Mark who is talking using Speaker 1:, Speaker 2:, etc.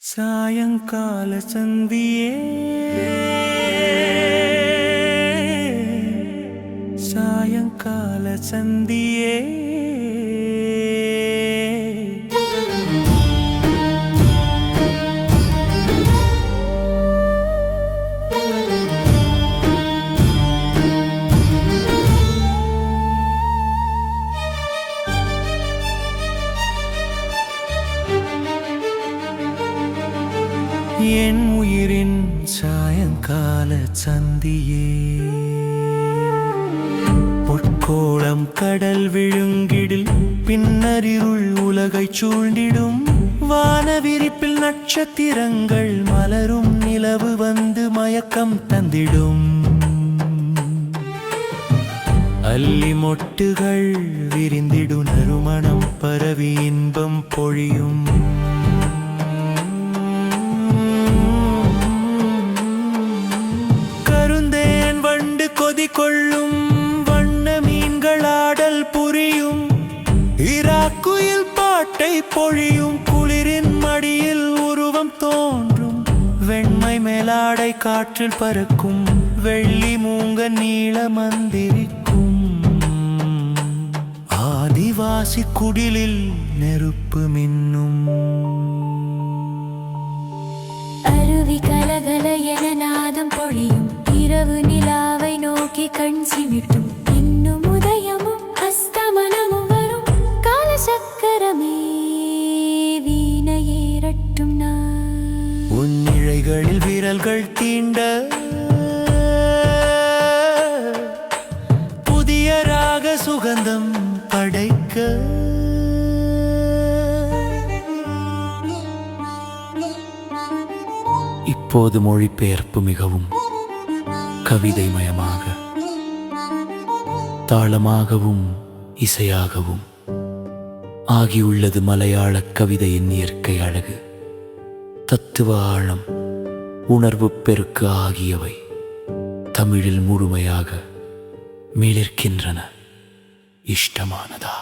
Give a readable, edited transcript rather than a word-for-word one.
Speaker 1: சாயங்கால சந்தியே சாயங்கால சந்தியே என் உயிரின் சாயங்கால சந்தியே பொற்கோளம் கடல் விழுங்கிடில் பின்னரிருள் உலகை சூழ்ந்திடும் வானவிரிப்பில் நட்சத்திரங்கள் மலரும் நிலவு வந்து மயக்கம் தந்திடும் அல்லி மொட்டுகள் விரிந்திடு நறுமணம் பரவி இன்பம் பொழியும் கொள்ளும் வண்ண மீன்களாடல் புரியும் இராக்குயில் பாட்டை பொழியும் குளிரின் மடியில் உருவம் தோன்றும் வெண்மை மேலாடை காற்றில் பறக்கும் வெள்ளி மூங்க நீள மந்திரிக்கும் ஆதிவாசி குடிலில் நெருப்பு மின்னும்
Speaker 2: அருவி கலகல என நாதம் பொழியும் இரவு நிலாவை நோக்கி கண் சிமிட்டும் இன்னும் உதயமும் அஸ்தமனமும் வரும் கால சக்கரமே வீணையேறட்டும் நான்
Speaker 1: உன் இழைகளில் விரல்கள் தீண்ட புதிய ராக சுகந்தம் படைக்க இப்போது மொழிபெயர்ப்பு மிகவும் கவிதைமயமாக தாளமாகவும் இசையாகவும் ஆகியுள்ளது மலையாள கவிதையின் இயற்கை அழகு தத்துவ ஆழம் உணர்வு பெருக்கு ஆகியவை தமிழில் முழுமையாக மிளிர்க்கின்றன இஷ்டமானதா